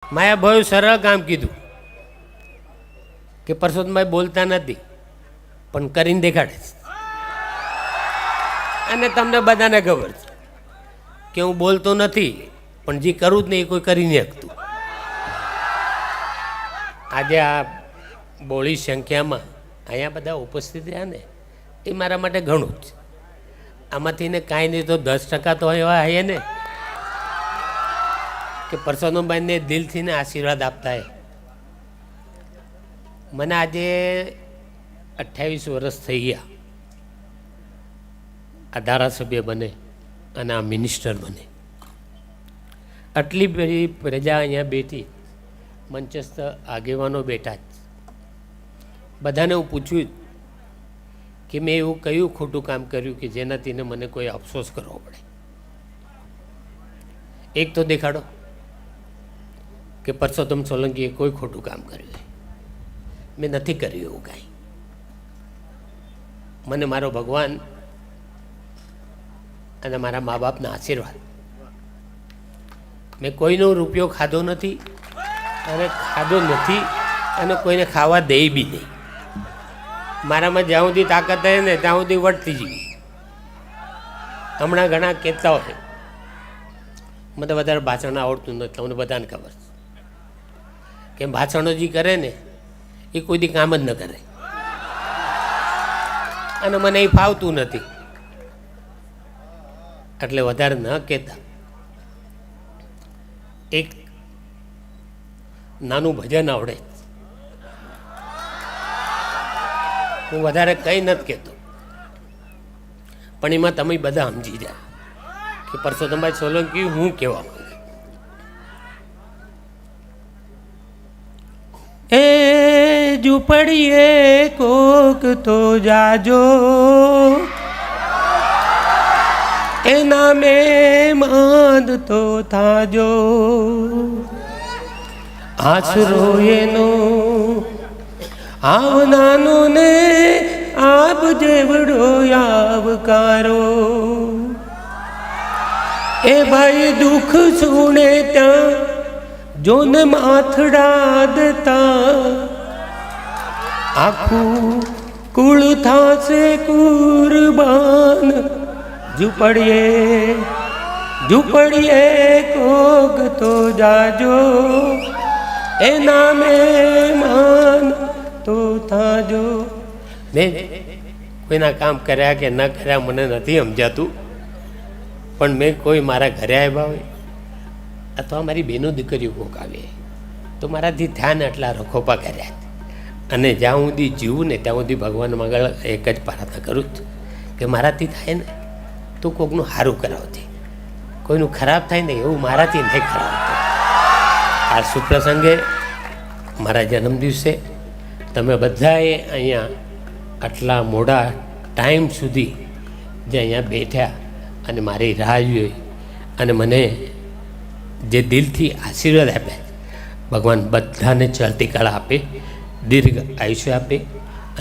માયા બહુ સરળ કામ કીધું કે પરસોત્તમભાઈ બોલતા નથી પણ કરીને દેખાડે છે. અને તમને બધાને ખબર છે કે હું બોલતો નથી પણ જે કરું જ નહીં એ કોઈ કરી નહીં શકતું. આજે આ બોળી સંખ્યામાં અહીંયા બધા ઉપસ્થિત રહ્યા ને એ મારા માટે ઘણું જ. આમાંથી ને કાંઈ નહીં તો 10% તો એવા હે ને કે પરસોત્તમભાઈને દિલથી ને આશીર્વાદ આપતા હે. મને આજે 28 વર્ષ થઈ ગયા આ ધારાસભ્ય બને અને આ મિનિસ્ટર બને. આટલી બધી પ્રજા અહીંયા બેઠી, મંચસ્થ આગેવાનો બેઠા જ. બધાને હું પૂછ્યું કે મેં એવું કયું ખોટું કામ કર્યું કે જેનાથી મને કોઈ અફસોસ કરવો પડે. એક તો દેખાડો કે પરસોત્તમ સોલંકીએ કોઈ ખોટું કામ કર્યું. મેં નથી કર્યું એવું કાંઈ. મને મારો ભગવાન અને મારા મા બાપના આશીર્વાદ. મેં કોઈનો રૂપિયો ખાધો નથી અને ખાધો નથી અને કોઈને ખાવા દે બી નહીં. મારામાં જ્યાં સુધી તાકાત રહે ને ત્યાં સુધી વળતી જઈ. હમણાં ઘણા કહેતા હોય મને વધારે ભાષણ આવડતું નથી, તમને બધાને ખબર છે કે ભાષણો જે કરે ને એ કોઈ દી કામ જ ન કરે અને મને એ ફાવતું નથી એટલે વધારે ન કહેતા. એક નાનું ભજન આવડે, હું વધારે કંઈ નથી કહેતો પણ એમાં તમે બધા સમજી જાય કે પરસોત્તમભાઈ સોલંકી હું કહેવા માંગે. એ ઝૂંપડીએ કોક તો જાજો એના મહેમાન તો થાજો, આશરો એનો આવનાનો ને આપ જેવડો આવકારો. એ ભાઈ દુઃખ સુણે ત્યાં જોને માથડા દેતા આખું કુળ થાશે કુરબાન. ઝૂંપડીએ કોક તો જાજો એના મહેમાન તો થાજો. મેં કોઈના કામ કર્યા કે ન કર્યા મને નથી સમજાતું પણ મેં કોઈ મારા ઘરે આવ્યા હોય અથવા મારી બહેનો દીકરીઓ કોક આવે તો મારાથી ધ્યાન એટલા રખોપા કર્યા. અને જ્યાં સુધી જીવું ને ત્યાં સુધી ભગવાન આગળ એક જ પ્રાર્થના કરું છું કે મારાથી થાય ને તો કોકનું સારું કરાવતી, કોઈનું ખરાબ થાય ને એવું મારાથી નહીં કરાવતું. આ સુપ્રસંગે મારા જન્મદિવસે તમે બધાએ અહીંયા આટલા મોડા ટાઈમ સુધી જે અહીંયા બેઠ્યા અને મારી રાહ જોઈ અને મને જે દિલથી આશીર્વાદ આપ્યા, ભગવાન બધાને ચડતી કળા આપે, દીર્ઘ આયુષ્ય આપે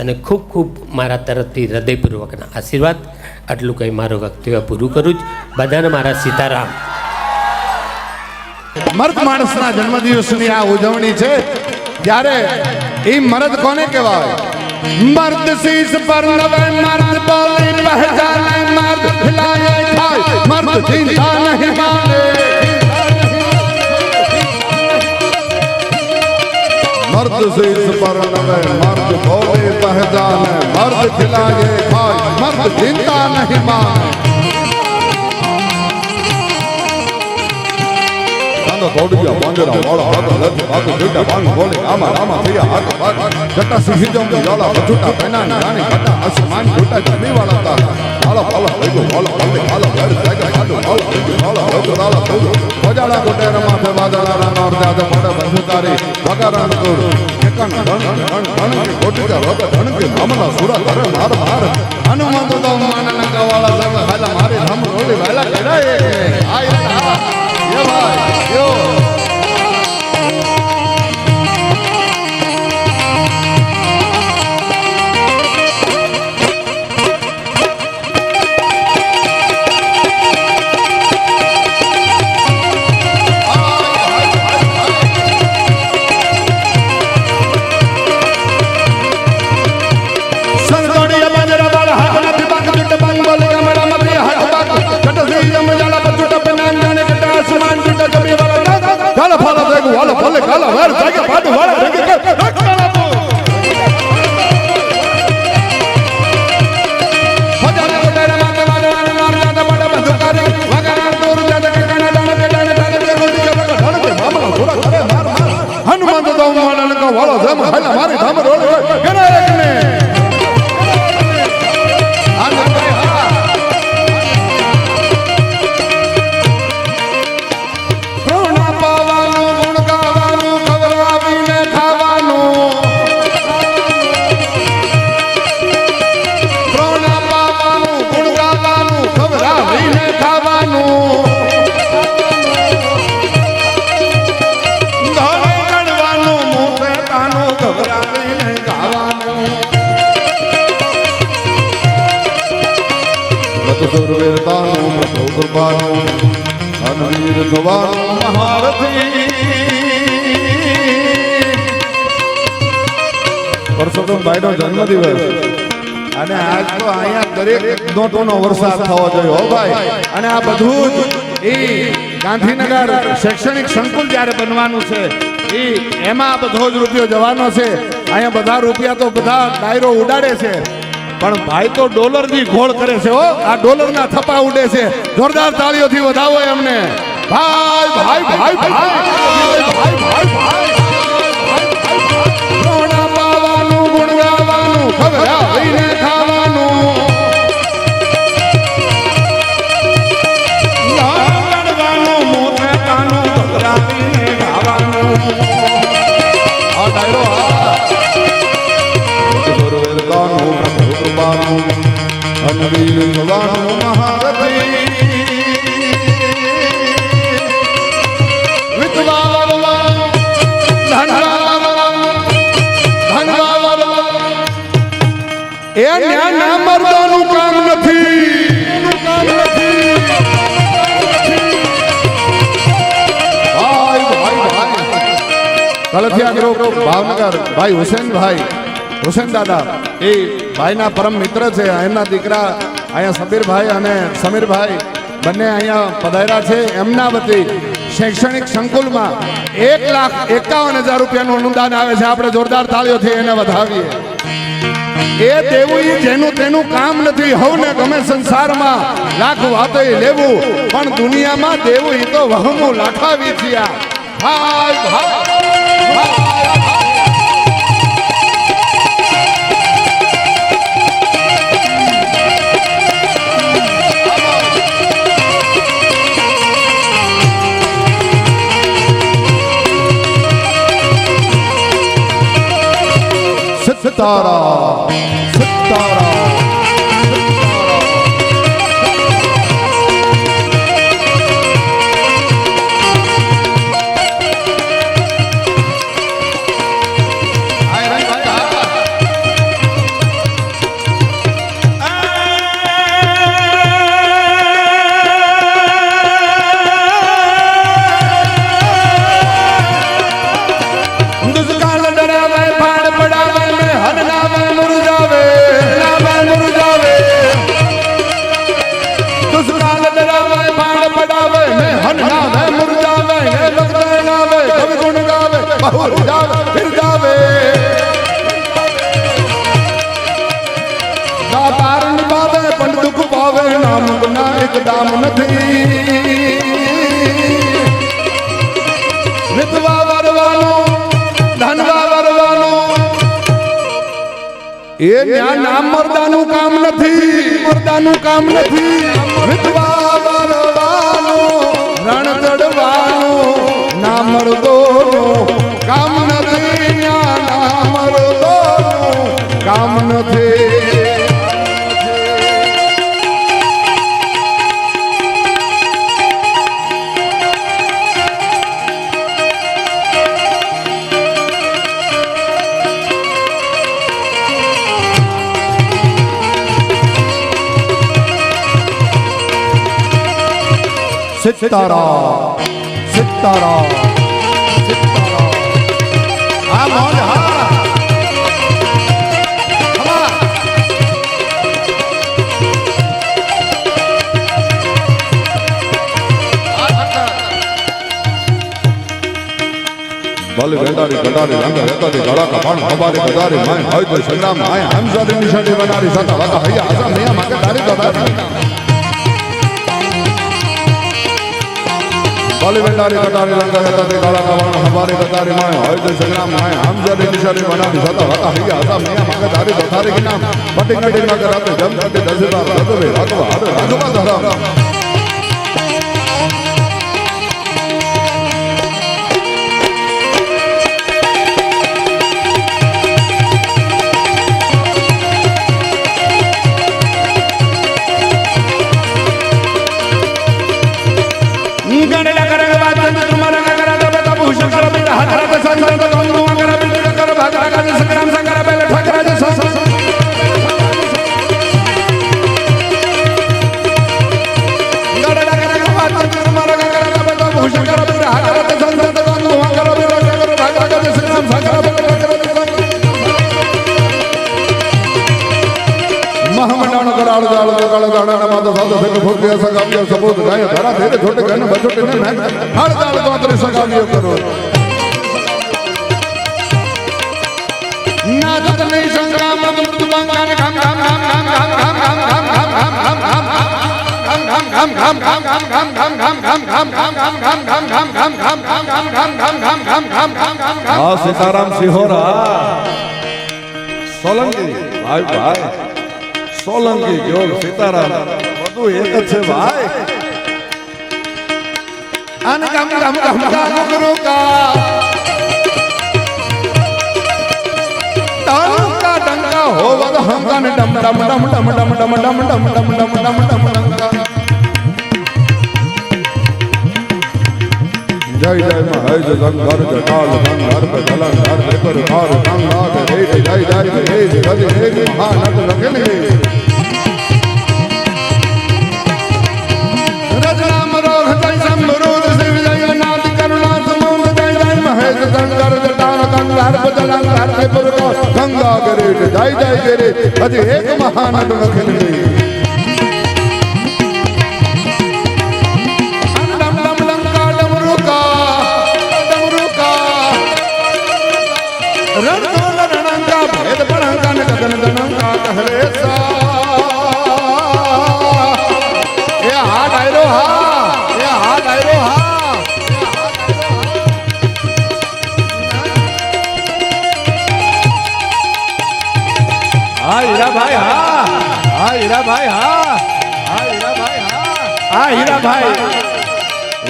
અને ખૂબ ખૂબ મારા તરફથી હૃદયપૂર્વકના આશીર્વાદ. આટલું કંઈ મારું વક્તવ્ય પૂરું કરું જ. બધાને મારા સીતારામ. મર્દ માણસના જન્મદિવસની આ ઉજવણી છે ત્યારે એ મર્દ કોને કહેવાય? મર્દ શીશ પર નવે મર્દ બોલે પહેચાને મર્દ ખિલાએ ખાય મર્દ ચિંતા નહીં માને. મર્દ શીશ પર નવે મર્દ બોલે પહેચાને મર્દ ખિલાએ ખાય મર્દ ચિંતા નહીં માને. થોડિયા પાંજરા વાળા હાથ લત બાતો બેટા બાંગ બોલે આમાં રામા થયા હાથ બાદ જટા સિંહજમ લાલા બચુટા પેના રાણી કટા આસમાન ગોટા જમી વાળા તા આલા પાલા લઈગો વાલા પલ્લે આલા વેર જાગા કાદો આલા લઈગો વાલા લઈગો આલા લઈગો વજાડા ગોટેરા માથે વાદળાના નોર જાદે પડે બંધુકારી વગારાન તોડ એકન ગણ કે ગોટીજા રોગ ગણ કે મામલા સુરા કરે માર માર હનુમંત તો માનના ગવાળા સંગ હાલા મારી ધમ રોલી વાલા કેડાય આય ये भाई यो હર જાગે પાડું વાળા રંગે હનુમાન તો વાળો જમ હાલા મારી ધામ રોડ ગણાય કે ને સુરવીરતાનું પ્રભુ કૃપાનું અનવીર જવાનું મહારથી પરસોત્તમભાઈનો જન્મદિવસ અને આજ તો અહીંયા દરેક નોટોનો વરસાદ થવો જોઈએ હો ભાઈ અને આ બધું જ એ ગાંધીનગર શૈક્ષણિક સંકુલ જ્યારે બનવાનું છે એમાં બધો જ રૂપિયો જવાનો છે અહીંયા બધા રૂપિયા તો બધા ડાયરો ઉડાડે છે પણ ભાઈ તો ડોલરની ઘોળ કરે છે હો આ ડોલરના થપ્પા ઉડે છે જોરદાર તાળીઓથી વધાવો એમને ભાઈ ભાઈ ભાઈ ભાઈ ભાઈ ભાઈ ભાઈ રોણા પાવાનું ગુણ ગાવાનું ખવડાવીને ખાવાનું લડવાનું મોઢે કાનું ખવડાવીને ખાવાનું આ ડાયરો અનવીર જવાનું મહારથી એ ન્યા મરદાનું કામ નથી કલથિયા ગ્રુપ ભાવનગર ભાઈ હુસેન દાદા એ ભાઈના પરમ મિત્ર છે એમના દીકરા અહીંયા સબીરભાઈ અને સમીરભાઈ બંને અહીંયા પધાર્યા છે એમના વતી શૈક્ષણિક સંકુલમાં 1,51,000 રૂપિયાનું અનુદાન આવે છે આપણે જોરદાર તાળીઓથી એને વધાવીએ એ દેવું જેનું તેનું કામ નથી હવને ગમે સંસારમાં લાખ વાતો લેવું પણ દુનિયામાં દેવું એ તો વહમું લાખાવી થયા ભાઈ ભાઈ સિતારા સિતારા દામ નથી વિધવા વરવાનું ધનવા વરવાનું એ નામ મરદાનું કામ નથી વિધવા વરવાનું રણ ચડવાનું ના મરદોનું કામ નથી ના મરદોનું કામ નથી સિતારા સિતારા સિતારા હા મોજ હા બલ વેંડારી ગડારી રંગ રેતારી ગળા કપાણ હવારી ગદારી માય હોય તો સંગ્રામ માય હમસાદી નિશાની બનારી સાતા વાતા હૈયા આસા મેયા માકે તારી ગદારી બલ વેંડારી ગડારી રંગ રેતારી ગળા કપાણ હવારી ગદારી માય હોય તો સંગ્રામ માય હમસાદી નિશાની બનારી સાતા વાતા હૈયા આસા મેયા માકે તારી ગદારી કે નામ પટી કટી માકે રાતે જમ કટી દસરા રતવે રાતવા હારે રાજવા ધરા सीताराम सिहोरा सोलंकी भाई भाई सोलंकी जोग सीताराम બધું એક જ છે ભાઈ અન ગમ ગમ ગમ ગમ ગુરુ કા તાલુકા ડંકા હોવદ હંગન ડમ ડમ ડમ ડમ ડમ ડમ ડમ ડમ ડમ ડમ ડમ ડમ ડંકા જય જય મહે જંગર જટાલ ગંગર પે દલન હર પર ભાર ગંગા કે રે જય જય હે જગત હે મહાનટ લખને રજનામ રોગ જય સંબરૂદ શિવ જય નાથ કરુણા સમુદ જય જય મહે જંગર જટાલ ગંગર પે દલન હર પર ગંગા કે રે જય જય કે રે હજી એક મહાનટ લખને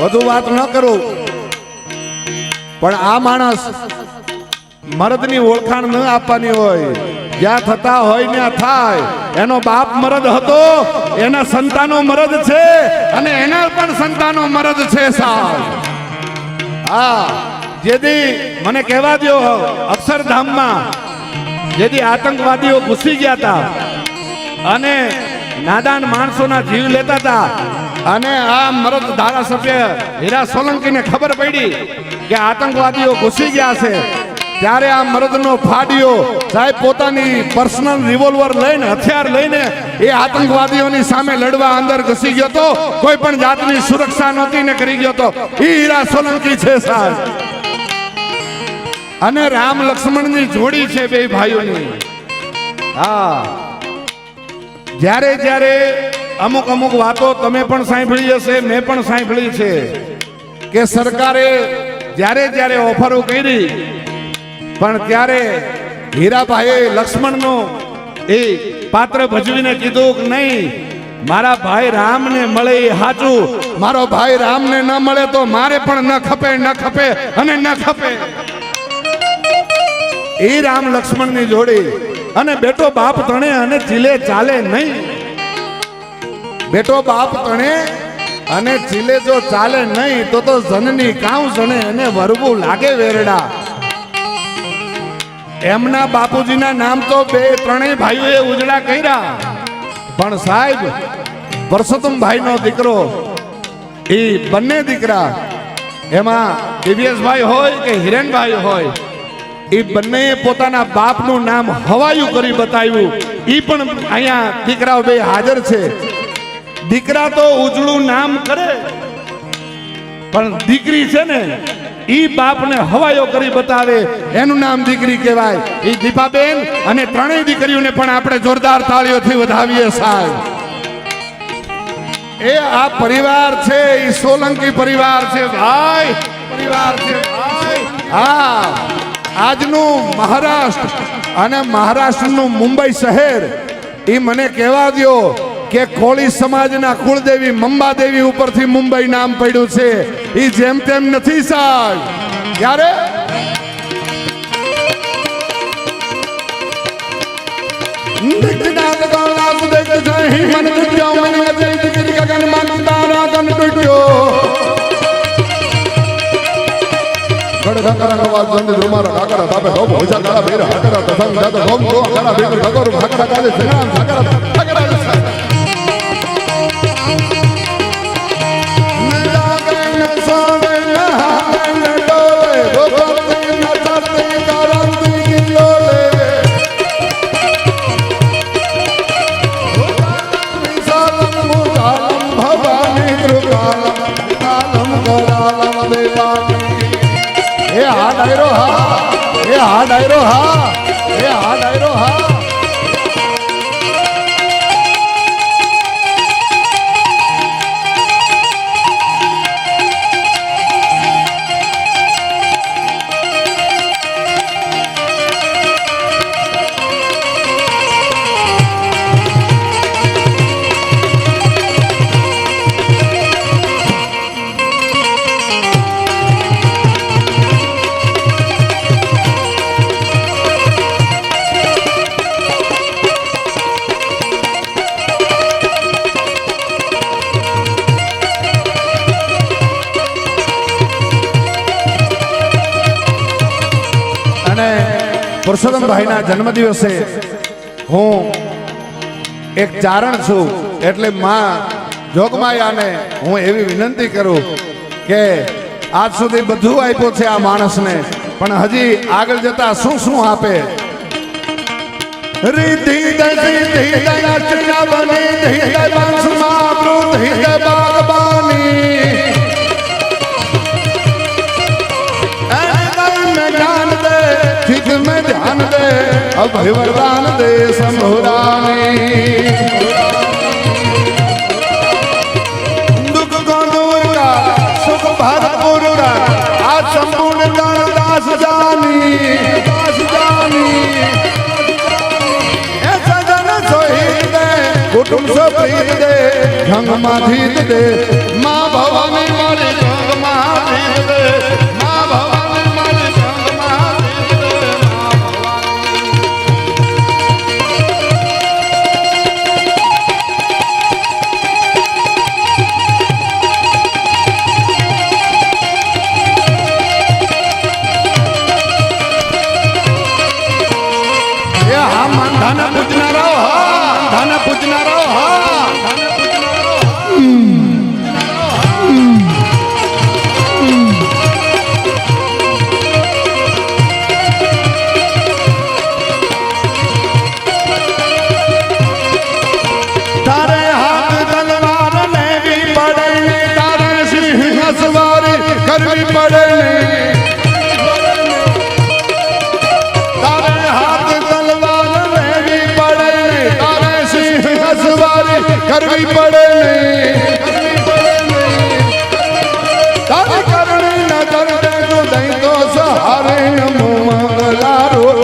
વધુ વાત ન કરું પણ આ માણસ મરદની ઓળખાણ ન આપવાની હોય જ્યાં થતા હોય ને થાય એનો બાપ મરદ હતો એના સંતાનો મરદ છે અને એના પણ સંતાનો મરદ છે સાહેબ હા જેદી મને કહેવા દો અક્ષરધામમાં જેદી આતંકવાદીઓ ઘૂસી ગયા હતા અને નાદાન માણસોના જીવ લેતા હતા અને આ મરદ ધારાસભ્ય હીરા સોલંકીને ખબર પડી કે આતંકવાદીઓ ઘૂસી ગયા છે ત્યારે આ મરદનો ફાડ્યો સાહેબ પોતાની પર્સનલ રિવોલ્વર લઈને હથિયાર લઈને એ આતંકવાદીઓની સામે લડવા અંદર ઘૂસી ગયો તો કોઈ પણ જાતની સુરક્ષા નહોતી ને કરી ગયો તો એ હીરા સોલંકી છે સાહેબ અને રામ લક્ષ્મણની જોડી છે બે ભાઈઓની હા જ્યારે જ્યારે અમુક અમુક વાતો તમે પણ સાંભળી હશે મેં પણ સાંભળી છે કે સરકારે જ્યારે જ્યારે ઓફરો કરી પણ ત્યારે હીરાભાઈએ લક્ષ્મણનો એ પાત્ર ભજવીને કીધું કે નહીં મારા ભાઈ રામને મળે એ સાચું મારો ભાઈ રામને ન મળે તો મારે પણ ન ખપે અને ન ખપે એ રામ લક્ષ્મણની જોડી અને બેટો બાપ તણે અને ચીલે ચાલે નહીં બેટો બાપ તણે અને ચીલે જો ચાલે નહીં તો જનની કાઉ જણે અને વરવું લાગે વેરડા એમના બાપુજીના નામ તો બે ત્રણેય ભાઈઓએ ઉજળા કર્યા પણ સાહેબ પરસોત્તમભાઈ નો દીકરો એ બંને દીકરા એમાં દિવ્યેશભાઈ હોય કે હિરેનભાઈ હોય એ બંને પોતાના બાપનું નામ હવાયું કરી બતાવ્યું એ પણ અહીંયા દીકરાઓ બે હાજર છે દીકરા તો ઉજળું નામ કરે પણ દીકરી છે ને ઈ બાપને હવાયો કરી બતાવે એનું નામ દીકરી કહેવાય. ઈ દીપાબેન અને ત્રણેય દીકરીઓને પણ આપણે જોરદાર તાળીઓથી વધાવીએ સાહેબ. એ આ પરિવાર છે, ઈ સોલંકી પરિવાર છે ભાઈ, પરિવાર છે ભાઈ. હા, આજનું મહારાષ્ટ્ર અને મહારાષ્ટ્રનું મુંબઈ શહેર ઈ મને કહેવા દો કે કોળી સમાજના કુળદેવી મંબાદેવી ઉપરથી મુંબઈ નામ પડ્યું છે. ઈ જેમ તેમ નથી સાહેબ. ક્યારે ડાયરો હા, એ હા ડાયરો હા, એ હા ડાયરો હા. પુરુષોત્તમભાઈના જન્મદિવસે હું એક ચારણ છું એટલે માં જોગમાયાને હું એવી વિનંતી કરું કે આજ સુધી બધું આપ્યું છે આ માણસને, પણ હજી આગળ જતા શું શું આપે. રીતિ में ध्यान दे अभय वरदान दे शंभुरानी. दुख को दूर का सुख भरपूर का आज संपूर्ण दान दास जानी, दास जानी. ऐसा जन सोहित दे कुटुंब से प्रीत दे ढंग माधीत दे माँ भवानी मारी ढंग माधीत दे माँ भवानी मारी ढंग माधीत दे. धाना पूजना रहो हा, धाना पूजना रहो हा, धाना पूजना रहो. तारे हाथ तलवार ने भी पड़े, तारे सिंह सवारी करवी पड़े. करवी पड़े तारी करनी नजर दे तो दई तो सहारे नमो मंगला रूप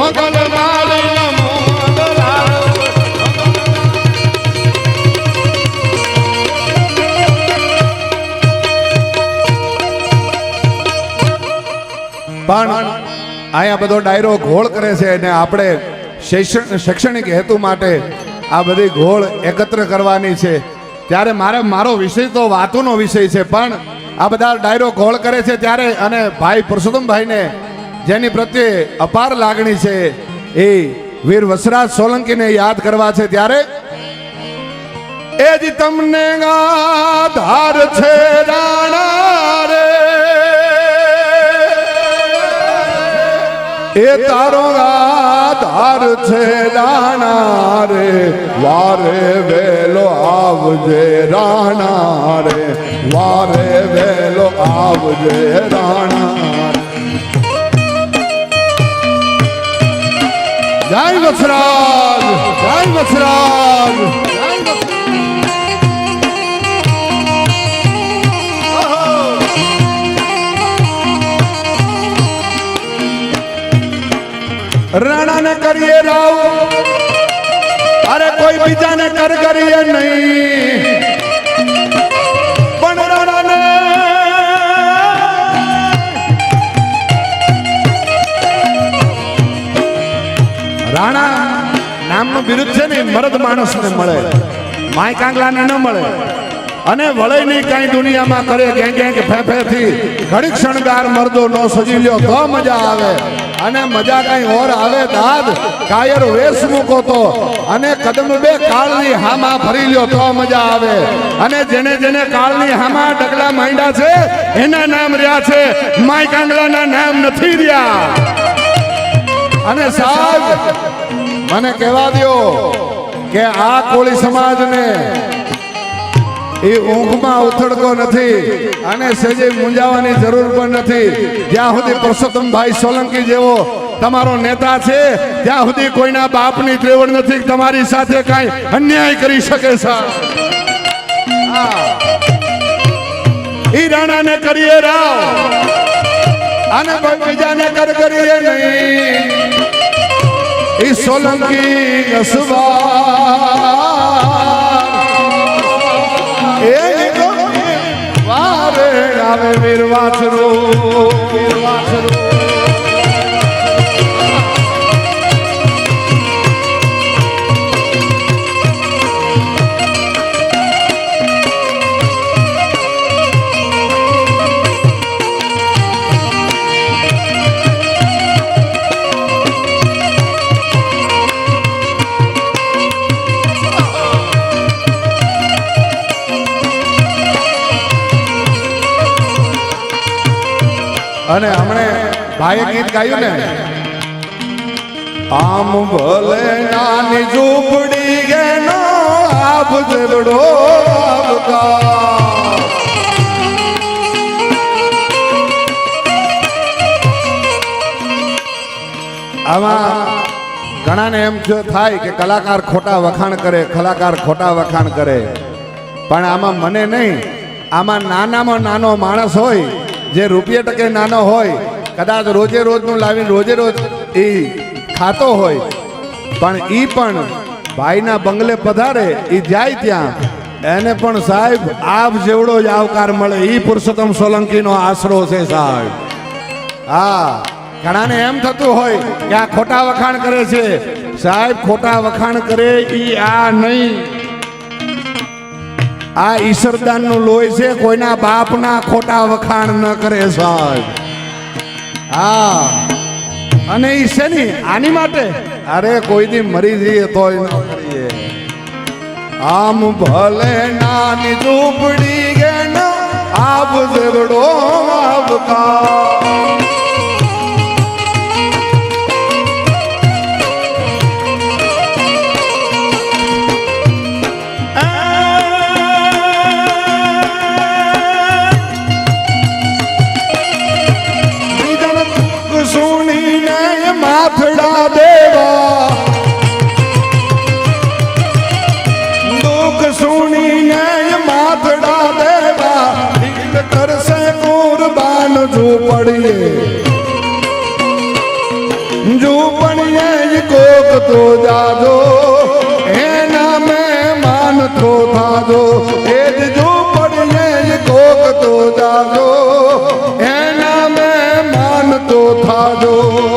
मंगल माली नमो मंगला પણ આયા બધો ડાયરો ઘોળ કરે છે અને આપણે શૈક્ષણિક હેતુ માટે આ બધી ઘોળ એકત્ર કરવાની છે. ત્યારે મારો વિષય તો વાતોનો વિષય છે, પણ આ બધા ડાયરો ઘોળ કરે છે ત્યારે અને ભાઈ પુરુષોત્તમભાઈને જેની પ્રત્યે અપાર લાગણી છે એ વીર વસરાજ સોલંકીને યાદ કરવા છે. ત્યારે એ જ તમને આધાર છે રાણા રે એ તારો આધાર છે રાણા રે વારે વેલો આવજે રાણા રે વારે વેલો આવજે રાણા જય વસરાજ જય વસરાજ રાણા ને કરીએ રાવ અરે કોઈ બીજાને કર કરીએ નહીં પણ રાણા ને રાણા નામનું બિરુદ છે ને મર્દ માણસને મળે માય કાંગલાને ન મળે અને વળે નહીં કઈ દુનિયામાં કરે ગેંગ ફેફે થી ઘડીક શણગાર મર્દો નો સજી લ્યો તો મજા આવે અને મજા કઈ ઓર આવે દાદ કાયર વેશ મૂકો તો અને કદમ બે કાળની હામાં ભરી લ્યો તો મજા આવે અને જેને જેને કાળની હામાં ડગલા માંડ્યા છે એના નામ રહ્યા છે માય કાંગલાના નામ નથી રહ્યા અને સાહેબ મને કહેવા દો કે આ કોળી સમાજને એ ઊંઘમાં ઉથડકો નથી અને સેજે મૂંઝાવાની જરૂર પણ નથી જ્યાં સુધી પરસોત્તમભાઈ સોલંકી જેવો તમારો નેતા છે ત્યાં સુધી કોઈના બાપની ત્રેવડ નથી તમારી સાથે કાંઈ અન્યાય કરી શકે છે ઈ રાણાને કરીએ રાવ અને કોઈ બીજાને કર કરીએ નહીં ઈ સોલંકી વારે આવે વીર વાછરો અને હમણે ભાઈએ ગીત ગાયું ને આમ ભલે નાની ઝૂંપડી ગેનો આપ જેવડો આમાં ઘણાને એમ થાય કે કલાકાર ખોટા વખાણ કરે કલાકાર ખોટા વખાણ કરે પણ આમાં મને નહીં આમાં નાનામાં નાનો માણસ હોય જે રૂપિયા ટકે નાનો હોય કદાચ રોજે રોજનું લાવીને રોજે રોજ એ ખાતો હોય પણ એ પણ ભાઈના બંગલે પધારે એ જાય ત્યાં એને પણ સાહેબ આપ જેવડો જ આવકાર મળે એ પુરુષોત્તમ સોલંકીનો આશરો છે સાહેબ હા ઘણાને એમ થતું હોય કે આ ખોટા વખાણ કરે છે સાહેબ ખોટા વખાણ કરે એ આ નહીં આ ઈશ્વરદાન નું લોહી છે કોઈના બાપના ખોટા વખાણ ન કરે સાહેબ હા અને ઈ છે ને આની માટે અરે કોઈ દી મરી જઈએ તોય ન કરીએ આમ ભલે નાની ઝૂંપડી ગે ના આપ જેવડો આવકાર માથડા દેવા દુઃખ સુણીને માથડા દેવા દિલ કરશે કુરબાન ઝૂંપડીએ કોક તો જાજો એના મેં માન તો થાજો એ જ ઝૂંપડીએ કોક તો જાજો એના મેં માન તો થાજો